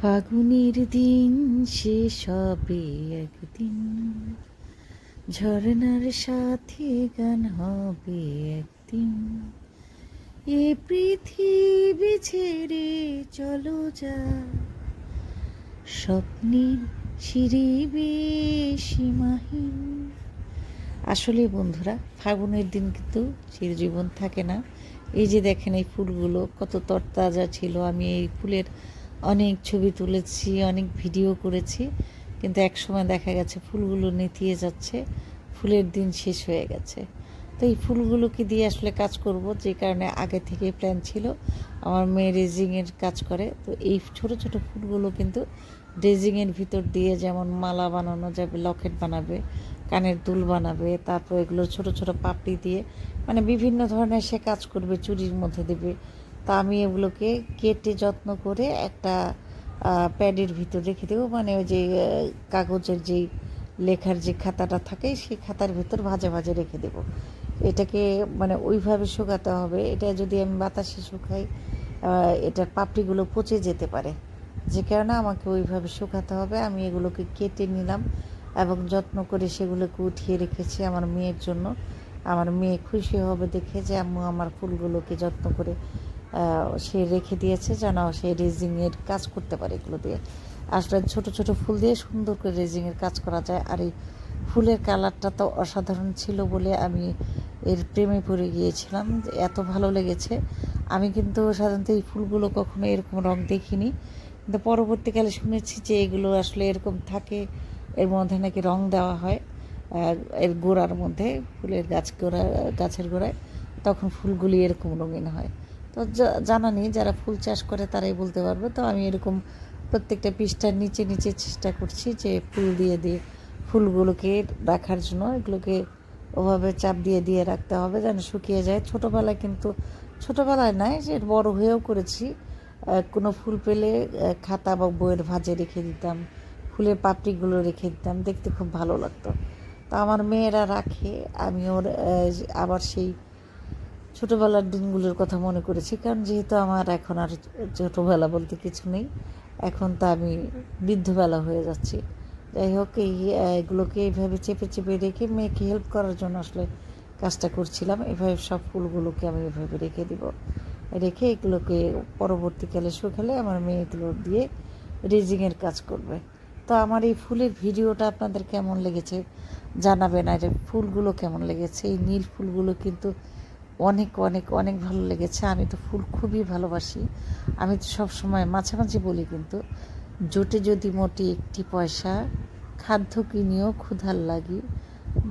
ফাগুনের দিন শেষ হবে একদিন, ঝরনার সাথে গান হবে একদিন। এ পৃথিবী ছেড়ে চলো যা, স্বপ্নের সিঁড়ি বেয়ে সীমাহীন। আসলে বন্ধুরা, ফাগুনের দিন কিন্তু চিরজীবন থাকে না। এই যে দেখেন, এই ফুলগুলো কত তরতাজা ছিল। আমি এই ফুলের অনেক ছবি তুলেছি, অনেক ভিডিও করেছি, কিন্তু এক সময় দেখা গেছে ফুলগুলো নেতিয়ে যাচ্ছে, ফুলের দিন শেষ হয়ে গেছে। তো এই ফুলগুলোকে দিয়ে আসলে কাজ করব, যে কারণে আগে থেকেই প্ল্যান ছিল। আমার মেয়ে রেজিংয়ের কাজ করে, তো এই ছোট ছোট ফুলগুলো কিন্তু রেজিংয়ের ভিতর দিয়ে যেমন মালা বানানো যাবে, লকেট বানাবে, কানের দুল বানাবে, তারপর এগুলো ছোট ছোট পাপড়ি দিয়ে মানে বিভিন্ন ধরনের সে কাজ করবে, চুড়ির মধ্যে দেবে। তা আমি এগুলোকে কেটে যত্ন করে একটা প্যাডের ভিতর রেখে দেবো, মানে ওই যে কাগজের যেই লেখার যে খাতাটা থাকে, সেই খাতার ভিতর ভাজে ভাজে রেখে দেবো। এটাকে মানে ওইভাবে শুকাতে হবে। এটা যদি আমি বাতাসে শুকাই, এটার পাপড়িগুলো পচে যেতে পারে, যে কারণে আমাকে ওইভাবে শুকাতে হবে। আমি এগুলোকে কেটে নিলাম এবং যত্ন করে সেগুলোকে উঠিয়ে রেখেছি আমার মেয়ের জন্য। আমার মেয়ে খুশি হবে দেখে যে আম্মু আমার ফুলগুলোকে যত্ন করে সে রেখে দিয়েছে, যেন সে রেজিংয়ের কাজ করতে পারে এগুলো দিয়ে। আসলে ছোট ছোট ফুল দিয়ে সুন্দর করে রেজিংয়ের কাজ করা যায়। আর এই ফুলের কালারটা তো অসাধারণ ছিল বলে আমি এর প্রেমে পড়ে গিয়েছিলাম, এত ভালো লেগেছে। আমি কিন্তু সাধারণত এই ফুলগুলো কখনো এরকম রং দেখিনি, কিন্তু পরবর্তীকালে শুনেছি যে এগুলো আসলে এরকম থাকে, এর মধ্যে নাকি রং দেওয়া হয় এর গোড়ার মধ্যে, ফুলের গাছের গোড়ায়, তখন ফুলগুলি এরকম রঙিন হয়। তো জানা নেই, যারা ফুল চাষ করে তারাই বলতে পারবে। তো আমি এরকম প্রত্যেকটা পৃষ্ঠার নিচে নিচে চেষ্টা করছি যে ফুল দিয়ে ফুলগুলোকে রাখার জন্য এগুলোকে ওভাবে চাপ দিয়ে দিয়ে রাখতে হবে যেন শুকিয়ে যায়। ছোটোবেলায় নয়, যে বড় হয়েও করেছি। কোনো ফুল পেলে খাতা বা বইয়ের ভাঁজে রেখে দিতাম, ফুলের পাপড়িগুলো রেখে দিতাম, দেখতে খুব ভালো লাগতো। তো আমার মেয়েরা রাখে, আমি ওর আবার সেই ছোটোবেলার দিনগুলোর কথা মনে করেছি, কারণ যেহেতু আমার এখন আর ছোটোবেলা বলতে কিছু নেই, এখন তো আমি বৃদ্ধবেলা হয়ে যাচ্ছি। যাই হোক, এগুলোকে এইভাবে চেপে চেপে রেখে মেয়েকে হেল্প করার জন্য আসলে কাজটা করছিলাম। এভাবে সব ফুলগুলোকে আমি এভাবে রেখে দিব, রেখে এগুলোকে পরবর্তীকালে শুকালে আমার মেয়ে এগুলো দিয়ে রেজিংয়ের কাজ করবে। তো আমার এই ফুলের ভিডিওটা আপনাদের কেমন লেগেছে জানাবেন। আর ফুলগুলো কেমন লেগেছে, এই নীল ফুলগুলো কিন্তু অনেক অনেক অনেক ভালো লেগেছে। আমি তো ফুল খুবই ভালোবাসি। আমি তো সবসময় মাঝে মাঝে বলি, কিন্তু জোটে যদি মোটে একটি পয়সা, খাদ্য কিনিও ক্ষুধার লাগি,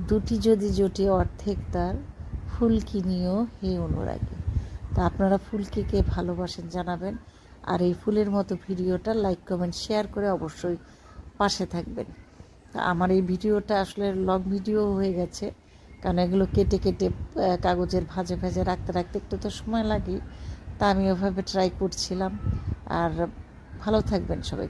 দুটি যদি জোটে অর্ধেক তার, ফুল কিনিও হে অনুরাগী। তা আপনারা ফুলকে কে ভালোবাসেন জানাবেন। আর এই ফুলের মতো ভিডিওটা লাইক কমেন্ট শেয়ার করে অবশ্যই পাশে থাকবেন। তা আমার এই ভিডিওটা আসলে লং ভিডিও হয়ে গেছে, কারণ এগুলো কেটে কেটে কাগজের ভাঁজে ভাঁজে রাখতে রাখতে একটু তো সময় লাগে। তা আমি ওভাবে ট্রাই করছিলাম। আর ভালো থাকবেন সবাই।